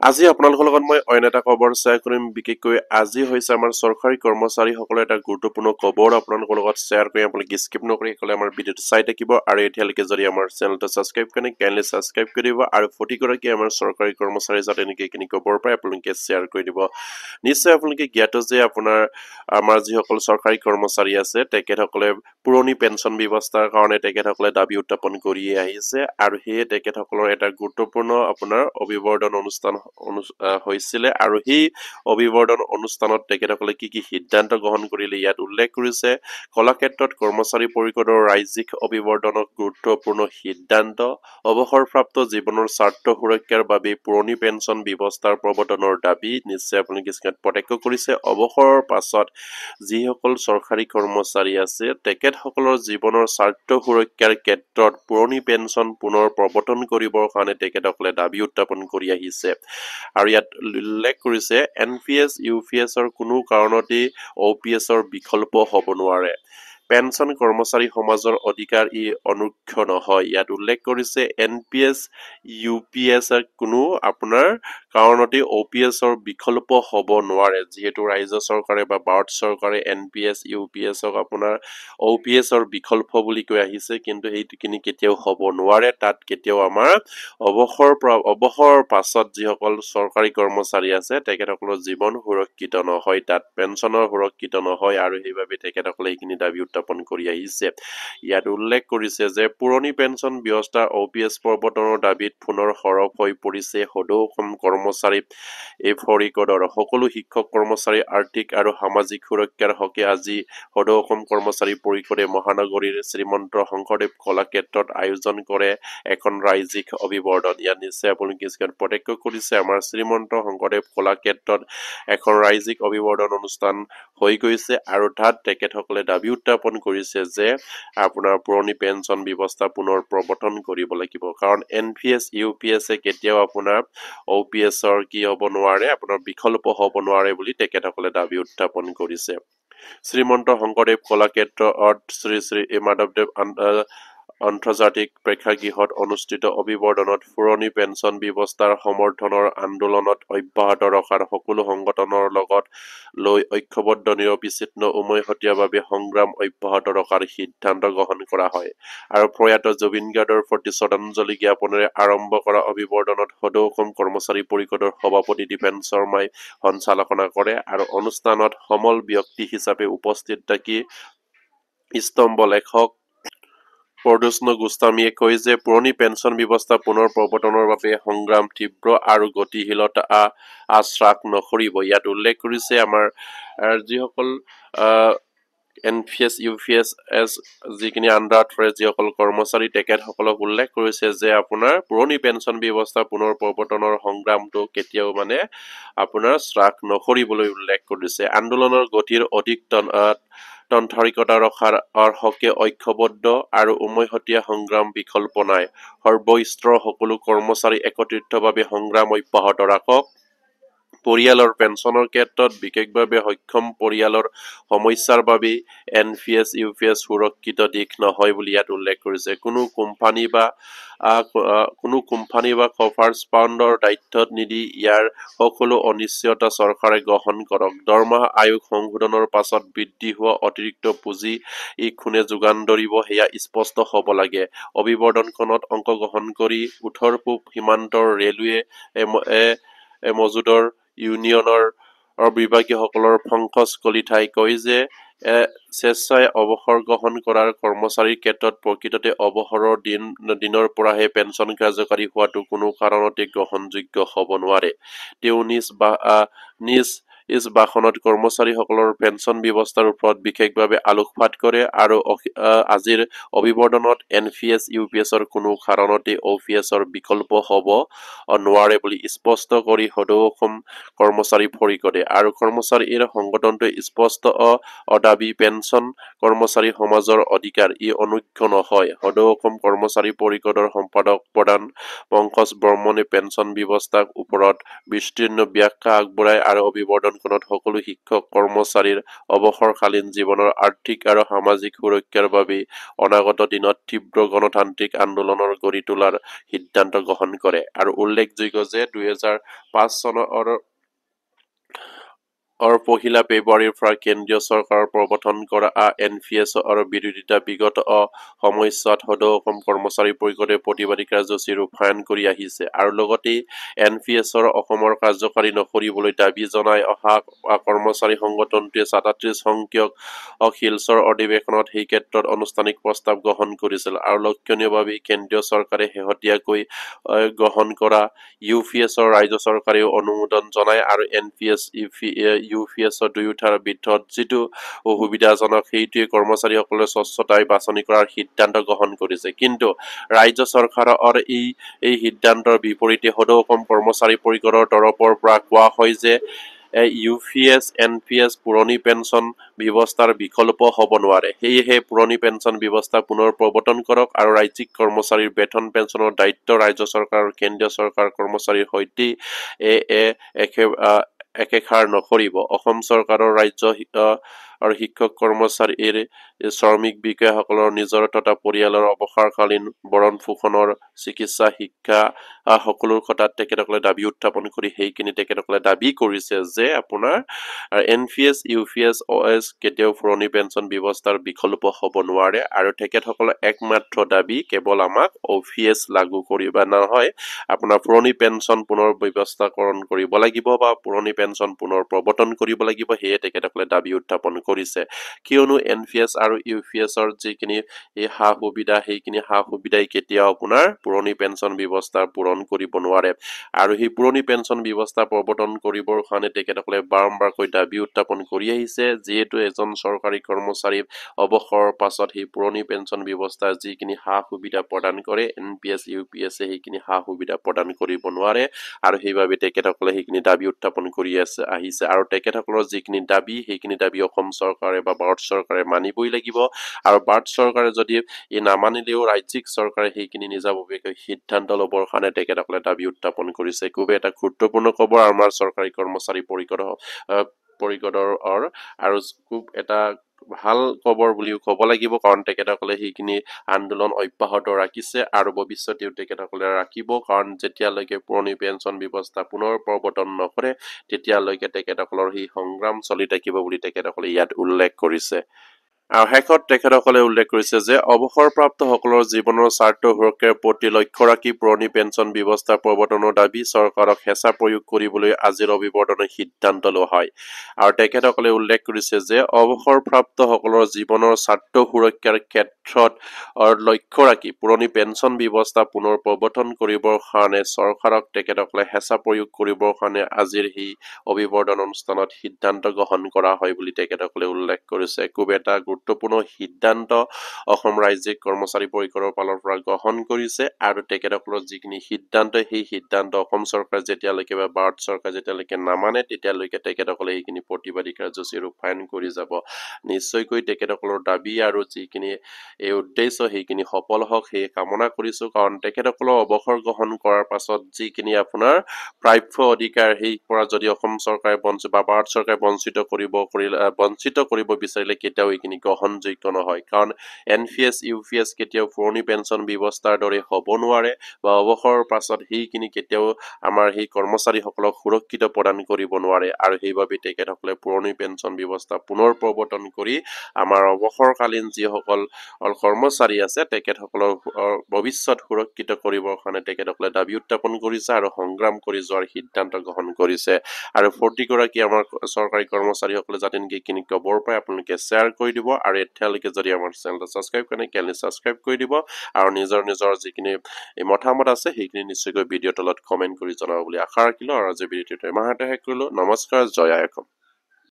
আজি আপোনালোকৰ লগত মই অন্য এটা খবৰ শ্বেয়াৰ কৰিম বিশেষকৈ আজি হৈছে আমাৰ চৰকাৰী কৰ্মচাৰীসকলৰ এটা গুৰুত্বপূৰ্ণ খবৰ আপোনালোকৰ লগত শ্বেয়াৰ কৰিম আপোনালোকে স্কিপ নকৰি সকলে আমাৰ ভিডিঅ'টো চাই থাকিব আৰু এতিয়ালৈকে যদি আমাৰ চেনেলটো সাবস্ক্ৰাইব কৰে কাইণ্ডলি সাবস্ক্ৰাইব কৰি দিব আৰু প্ৰতিগৰাকী আমাৰ চৰকাৰী কৰ্মচাৰী যাতে এনেকৈ খবৰ পায় আপোনালোকে শ্বেয়াৰ কৰি দিব নিশ্চয় আপোনালোকে জ্ঞাত যে আপোনাৰ আমাৰ যিসকল চৰকাৰী কৰ্মচাৰী আছে তেখেতসকলে পুৰণি পেঞ্চন ব্যৱস্থাৰ কাৰণে তেখেতসকলে দাবী উত্থাপন কৰি আহিছে আৰু সেই তেখেতসকলৰ এটা গুৰুত্বপূৰ্ণ আপোনাৰ অভিৱৰ্ধন অনুষ্ঠান হৈছিলে আৰু সেই অভিৱৰ্ধন অনুষ্ঠানত তেখেতসকলে কি সিদ্ধান্ত গ্ৰহণ কৰিলে ইয়াত উল্লেখ কৰিছে কলাক্ষেত্ৰত কৰ্মচাৰী পৰিষদৰ ৰাজ্যিক অভিৱৰ্ধনত গুৰুত্বপূৰ্ণ সিদ্ধান্ত অৱসৰপ্ৰাপ্ত জীৱনৰ স্বাৰ্থ সুৰক্ষাৰ বাবে পুৰণি পেঞ্চন ব্যৱস্থাৰ প্ৰৱৰ্তনৰ দাবী নিশ্চয় আপোনালোকে স্ক্ৰীনত প্ৰত্যক্ষ কৰিছে অৱসৰৰ পাছত যিসকল চৰকাৰী কৰ্মচাৰী আছে তেখেতসকলৰ জীৱনৰ স্বাৰ্থ সুৰক্ষাৰ ক্ষেত্ৰত পুৰণি পেঞ্চন পুনৰ প্ৰৱৰ্তন কৰিবৰ কাৰণে তেখেতসকলে দাবী উত্থাপন কৰি আহিছে আৰু ইয়াত উল্লেখ কৰিছে NPS UPSৰ কোনো কাৰণতেই OPSৰ বিকল্প হ'ব নোৱাৰে পেঞ্চন কৰ্মচাৰী সমাজৰ অধিকাৰ ই অনুক্ষ নহয় ইয়াত উল্লেখ কৰিছে NPS UPS কোনো আপোনাৰ কাৰণতে OPSৰ বিকল্প হ'ব নোৱাৰে যেহেতু ৰাজ্য চৰকাৰে বা ভাৰত চৰকাৰে NPS UPSক আপোনাৰ OPSৰ বিকল্প বুলি কৈ আহিছে কিন্তু এইটো কিনি কেতিয়াও হ'ব নোৱাৰে তাত কেতিয়াও আমাৰ অৱসৰৰ পাছত যিসকল চৰকাৰী কৰ্মচাৰী আছে তেখেতসকলৰ জীৱন সুৰক্ষিত নহয় তাত পেঞ্চনৰ সুৰক্ষিত নহয় আৰু সেইবাবে তেখেতসকলে এইখিনি দাবী উত্থাপন কৰি আহিছে ইয়াত উল্লেখ কৰিছে যে পুৰণি পেঞ্চন ব্যৱস্থা OPS প্ৰৱৰ্তনৰ দাবীত পুনৰ সৰব হৈ পৰিছে সদৌ অসম কৰ্মচাৰী এই পৰিষদৰ সকলো শিক্ষক কৰ্মচাৰী আৰ্থিক আৰু সামাজিক সুৰক্ষাৰ হকে আজি সদৌ অসম কৰ্মচাৰী পৰিষদে মহানগৰীৰ শ্ৰীমন্ত শংকৰদেৱ কলাক্ষেত্ৰত আয়োজন কৰে এখন ৰাজ্যিক অভিৱৰ্ধন ইয়াত নিশ্চয় আপোনালোকে স্ক্ৰীনত প্ৰত্যক্ষ কৰিছে আমাৰ শ্ৰীমন্ত শংকৰদেৱ কলাক্ষেত্ৰত এখন ৰাজ্যিক অভিৱৰ্ধন অনুষ্ঠান হৈ গৈছে আৰু তাত তেখেতসকলে দাবী উত্থাপন কৰিছে যে আপোনাৰ পুৰণি পেঞ্চন ব্যৱস্থা পুনৰ প্ৰৱৰ্তন কৰিব লাগিব কাৰণ NPS UPS কেতিয়াও আপোনাৰ OPSৰ কি হ'ব নোৱাৰে আপোনাৰ বিকল্প হ'ব নোৱাৰে বুলি তেখেতসকলে দাবী উত্থাপন কৰিছে শ্ৰীমন্ত শংকৰদেৱ কলাক্ষেত্ৰত শ্ৰী শ্ৰী মাধৱদেৱ আন্তৰ্জাতিক প্ৰেক্ষাগৃহত অনুষ্ঠিত অভিৱৰ্ধনত পুৰণি পেঞ্চন ব্যৱস্থাৰ সমৰ্থনৰ আন্দোলনত অব্যাহত ৰখাৰ সকলো সংগঠনৰ লগত লৈ ঐক্যবদ্ধ নিৰবিচ্ছিন্ন উমৈহতীয়াভাৱে সংগ্ৰাম অব্যাহত ৰখাৰ সিদ্ধান্ত গ্ৰহণ কৰা হয় আৰু প্ৰয়াত জুবিন গাৰ্গৰ প্ৰতি শ্ৰদ্ধাঞ্জলি জ্ঞাপনেৰে আৰম্ভ কৰা অভিৱৰ্ধনত সদৌ অসম কৰ্মচাৰী পৰিষদৰ সভাপতি দীপেন শৰ্মাই সঞ্চালনা কৰে আৰু অনুষ্ঠানত সমল ব্যক্তি হিচাপে উপস্থিত থাকি স্তম্ভ লেখক প্ৰদুষ্ণ গোস্বামীয়ে কয় যে পুৰণি পেঞ্চন ব্যৱস্থা পুনৰ প্ৰৱৰ্তনৰ বাবে সংগ্ৰাম তীব্ৰ আৰু গতিশীলতা আশ্ৰাক নকৰিব ইয়াত উল্লেখ কৰিছে আমাৰ যিসকল NPS UPS যিখিনি আণ্ডাৰত যিসকল কৰ্মচাৰী তেখেতসকলক উল্লেখ কৰিছে যে আপোনাৰ পুৰণি পেঞ্চন ব্যৱস্থা পুনৰ প্ৰৱৰ্তনৰ সংগ্ৰামটো কেতিয়াও মানে আপোনাৰ শ্ৰাক নকৰিবলৈ উল্লেখ কৰিছে আন্দোলনৰ গতিৰ অধিক তন্ত্ৰাৰিকতা ৰখাৰ হকে ঐক্যবদ্ধ আৰু উমৈহতীয়া সংগ্ৰাম বিকল্প নাই সৰ্বস্তৰৰ সকলো কৰ্মচাৰী একত্ৰিতভাৱে সংগ্ৰাম অব্যাহত ৰাখক পৰিয়ালৰ পেঞ্চনৰ ক্ষেত্ৰত বিশেষভাৱে সক্ষম পৰিয়ালৰ সমস্যাৰ বাবে NPS UPS সুৰক্ষিত দিশ নহয় বুলি ইয়াত উল্লেখ কৰিছে কোনো কোম্পানী বা কভাৰ্ছ ফাণ্ডৰ দায়িত্বত নিদি ইয়াৰ সকলো অনিশ্চয়তা চৰকাৰে গ্ৰহণ কৰক দৰমহা আয়োগ সংশোধনৰ পাছত বৃদ্ধি হোৱা অতিৰিক্ত পুঁজি কোনে যোগান ধৰিব সেয়া স্পষ্ট হ'ব লাগে অভিৱৰ্ধনখনত অংশগ্ৰহণ কৰি উত্তৰ পূব সীমান্তৰ ৰেলৱে মজুদৰ ইউনিয়নৰ বিভাগীয়সকলৰ পংকজ কলিতাই কয় যে স্বেচ্ছাই অৱসৰ গ্ৰহণ কৰাৰ কৰ্মচাৰীৰ ক্ষেত্ৰত প্ৰকৃততে অৱসৰৰ দিনৰ পৰাহে পেঞ্চন কাৰ্যকাৰী হোৱাটো কোনো কাৰণতে গ্ৰহণযোগ্য হ'ব নোৱাৰে তেওঁ নিজ ভাষণত কৰ্মচাৰীসকলৰ পেঞ্চন ব্যৱস্থাৰ ওপৰত বিশেষভাৱে আলোকপাত কৰে আৰু আজিৰ অভিৱৰ্ধনত NPS UPSৰ কোনো কাৰণতে OPSৰ বিকল্প হ'ব নোৱাৰে বুলি স্পষ্ট কৰি সদৌ অসম কৰ্মচাৰী পৰিষদে আৰু কৰ্মচাৰীৰ সংগঠনটোৱে স্পষ্ট দাবী পেঞ্চন কৰ্মচাৰী সমাজৰ অধিকাৰ ই অনুজ্ঞ নহয় সদৌ অসম কৰ্মচাৰী পৰিষদৰ সম্পাদক প্ৰধান পংকজ বৰ্মনে পেঞ্চন ব্যৱস্থাৰ ওপৰত বিস্তীৰ্ণ ব্যাখ্যা আগবঢ়ায় আৰু অভিৱৰ্ধন আন্দোলনখনত সকলো শিক্ষক কৰ্মচাৰীৰ অৱসৰকালীন জীৱনৰ আৰ্থিক আৰু সামাজিক সুৰক্ষাৰ বাবে অনাগত দিনত তীব্ৰ গণতান্ত্ৰিক আন্দোলনৰ গঢ়ি তোলাৰ সিদ্ধান্ত গ্ৰহণ কৰে। আৰু উল্লেখযোগ্য যে 2005 চনৰ পহিলা ফেব্ৰুৱাৰীৰ পৰা কেন্দ্ৰীয় চৰকাৰৰ প্ৰৱৰ্তন কৰা NPSৰ বিৰোধিতা বিগত সময়ছোৱাত সদৌ অসম কৰ্মচাৰী পৰিষদে প্ৰতিবাদী কাৰ্যসূচী ৰূপায়ণ কৰি আহিছে। আৰু লগতে NPSৰ অসমৰ কাৰ্যকাৰী নকৰিবলৈ দাবী জনাই অহা কৰ্মচাৰী সংগঠনটোৱে 37 সংখ্যক শিলচৰ অধিৱেশনত সেই ক্ষেত্ৰত আনুষ্ঠানিক প্ৰস্তাৱ গ্ৰহণ কৰিছিল। আৰু লক্ষণীয়ভাৱে কেন্দ্ৰীয় চৰকাৰে শেহতীয়াকৈ গ্ৰহণ কৰা UPSৰ ৰাজ্য চৰকাৰেও অনুমোদন জনায় আৰু NPS UPSৰ দুয়োটাৰ ভিতৰত যিটো সুবিধাজনক সেইটোৱে কৰ্মচাৰীসকলে স্বচ্ছতাই বাছনি কৰাৰ সিদ্ধান্ত গ্ৰহণ কৰিছে। কিন্তু ৰাজ্য চৰকাৰৰ এই সিদ্ধান্তৰ বিপৰীতে সদৌ অসম কৰ্মচাৰী পৰিষদৰ তৰফৰ পৰা কোৱা হয় যে UPS NPS পুৰণি পেঞ্চন ব্যৱস্থাৰ বিকল্প হ'ব নোৱাৰে। সেয়েহে পুৰণি পেঞ্চন ব্যৱস্থা পুনৰ প্ৰৱৰ্তন কৰক আৰু ৰাজ্যিক কৰ্মচাৰীৰ বেতন পেঞ্চনৰ দায়িত্ব ৰাজ্য চৰকাৰ আৰু কেন্দ্ৰীয় চৰকাৰ কৰ্মচাৰীৰ সৈতে একেষাৰ নকৰিব। অসম চৰকাৰৰ ৰাজ্য আৰু শিক্ষক কৰ্মচাৰীৰ শ্ৰমিক বিষয়াসকলৰ নিজৰ তথা পৰিয়ালৰ অৱসৰকালীন বৰণ পোষণৰ চিকিৎসা শিক্ষা সকলোৰ কথাত তেখেতসকলে দাবী উত্থাপন কৰি সেইখিনি তেখেতসকলে দাবী কৰিছে যে আপোনাৰ NPS UPS OS কেতিয়াও পুৰণি পেঞ্চন ব্যৱস্থাৰ বিকল্প হ'ব নোৱাৰে। আৰু তেখেতসকলৰ একমাত্ৰ দাবী কেৱল আমাক OPS লাগু কৰিব নহয়, আপোনাৰ পুৰণি পেঞ্চন পুনৰ ব্যৱস্থাকৰণ কৰিব লাগিব বা পুৰণি পেঞ্চন পুনৰ প্ৰৱৰ্তন কৰিব লাগিব। সেয়ে তেখেতসকলে দাবী উত্থাপন কৰিছে। কিয়নো NPS আৰু UPSৰ যিখিনি সা সুবিধা সেইখিনি সা সুবিধাই কেতিয়াও আপোনাৰ পুৰণি পেঞ্চন ব্যৱস্থা পূৰণ কৰিব নোৱাৰে। আৰু সেই পুৰণি পেঞ্চন ব্যৱস্থা প্ৰৱৰ্তন কৰিবৰ কাৰণে তেখেতসকলে বাৰম্বাৰকৈ দাবী উত্থাপন কৰি আহিছে। যিহেতু এজন চৰকাৰী কৰ্মচাৰী অৱসৰৰ পাছত সেই পুৰণি পেঞ্চন ব্যৱস্থা যিখিনি সা সুবিধা প্ৰদান কৰে NPS UPS সেইখিনি সা সুবিধা প্ৰদান কৰিব নোৱাৰে। আৰু সেইবাবে তেখেতসকলে সেইখিনি দাবী উত্থাপন কৰি আহিছে। আৰু তেখেতসকলৰ যিখিনি দাবী সেইখিনি দাবী অসম চৰকাৰে বা ভাৰত চৰকাৰে মানিবই লাগিব। আৰু ভাৰত চৰকাৰে যদি নামানিলেও ৰাজ্যিক চৰকাৰে সেইখিনি নিজাববীয়াকৈ সিদ্ধান্ত ল'বৰ কাৰণে তেখেতসকলে দাবী উত্থাপন কৰিছে। খুবেই এটা গুৰুত্বপূৰ্ণ খবৰ আমাৰ চৰকাৰী কৰ্মচাৰী পৰিষদৰ আৰু খুব এটা ভাল খবৰ বুলিও ক'ব লাগিব, কাৰণ তেখেতসকলে সেইখিনি আন্দোলন অব্যাহত ৰাখিছে আৰু ভৱিষ্যতেও তেখেতসকলে ৰাখিব। কাৰণ যেতিয়ালৈকে পুৰণি পেঞ্চন ব্যৱস্থা পুনৰ প্ৰৱৰ্তন নকৰে তেতিয়ালৈকে তেখেতসকলৰ সেই সংগ্ৰাম চলি থাকিব বুলি তেখেতসকলে ইয়াত উল্লেখ কৰিছে। আৰু শেষত তেখেতসকলে উল্লেখ কৰিছে যে অৱসৰপ্ৰাপ্ত সকলৰ জীৱনৰ স্বাৰ্থ সুৰক্ষাৰ প্ৰতি লক্ষ্য ৰাখি পুৰণি পেঞ্চন ব্যৱস্থা প্ৰৱৰ্তনৰ দাবী চৰকাৰক হেঁচা প্ৰয়োগ কৰিবলৈ আজিৰ অভিৱৰ্তনৰ সিদ্ধান্ত লোৱা হয়। আৰু তেখেতসকলে উল্লেখ কৰিছে যে অৱসৰপ্ৰাপ্ত সকলৰ জীৱনৰ স্বাৰ্থ সুৰক্ষাৰ ক্ষেত্ৰত লক্ষ্য ৰাখি পুৰণি পেঞ্চন ব্যৱস্থা পুনৰ প্ৰৱৰ্তন কৰিবৰ কাৰণে চৰকাৰক তেখেতসকলে হেঁচা প্ৰয়োগ কৰিবৰ কাৰণে আজিৰ সেই অভিৱৰ্তন অনুষ্ঠানত সিদ্ধান্ত গ্ৰহণ কৰা হয় বুলি তেখেতসকলে উল্লেখ কৰিছে। খুব এটা গুৰুত্বপূৰ্ণ সিদ্ধান্ত অসম ৰাজ্যিক কৰ্মচাৰী পৰিষদৰ ফালৰ পৰা গ্ৰহণ কৰিছে। আৰু তেখেতসকলৰ যিখিনি সিদ্ধান্ত সেই সিদ্ধান্ত অসম চৰকাৰ যেতিয়ালৈকে বা ভাৰত চৰকাৰ যেতিয়ালৈকে নামানে তেতিয়ালৈকে তেখেতসকলে এইখিনি প্ৰতিবাদী কাৰ্যসূচী ৰূপায়ণ কৰি যাব। নিশ্চয়কৈ তেখেতসকলৰ দাবী আৰু যিখিনি এই উদ্দেশ্য সেইখিনি সফল হওক সেই কামনা কৰিছো। কাৰণ তেখেতসকলৰ অৱসৰ গ্ৰহণ কৰাৰ পাছত যিখিনি আপোনাৰ প্ৰাপ্য অধিকাৰ সেই পৰা যদি অসম চৰকাৰে বা ভাৰত চৰকাৰে বঞ্চিত কৰিব বিচাৰিলে কেতিয়াও এইখিনি গ্ৰহণযোগ্য নহয়। কাৰণ NPS UPS কেতিয়াও পুৰণি পেঞ্চন ব্যৱস্থাৰ দৰে হ'ব নোৱাৰে বা অৱসৰৰ পাছত সেইখিনি কেতিয়াও আমাৰ সেই কৰ্মচাৰীসকলক সুৰক্ষিত প্ৰদান কৰিব নোৱাৰে। আৰু সেইবাবে তেখেতসকলে পুৰণি পেঞ্চন ব্যৱস্থা পুনৰ প্ৰৱৰ্তন কৰি আমাৰ অৱসৰকালীন যিসকল কৰ্মচাৰী আছে তেখেতসকলৰ ভৱিষ্যত সুৰক্ষিত কৰিবৰ কাৰণে তেখেতসকলে দাবী উত্থাপন কৰিছে আৰু সংগ্ৰাম কৰি যোৱাৰ সিদ্ধান্ত গ্ৰহণ কৰিছে। আৰু প্ৰতিগৰাকী আমাৰ চৰকাৰী কৰ্মচাৰীসকলে যাতে নেকি এইখিনি খবৰ পায় আপোনালোকে শ্বেয়াৰ কৰি দিব। আৰু এতিয়ালৈকে যদি আমাৰ চেনেলটো ছাবস্ক্ৰাইব কৰে কেলে ছাবস্ক্ৰাইব কৰি দিব। আৰু নিজৰ যিখিনি মতামত আছে সেইখিনি নিশ্চয়কৈ ভিডিঅ'ৰ তলত কমেণ্ট কৰি জনাব বুলি আশা ৰাখিলোঁ। আৰু আজি ভিডিঅ'টো ইমানতে শেষ কৰিলোঁ। নমস্কাৰ, জয় আই অসম।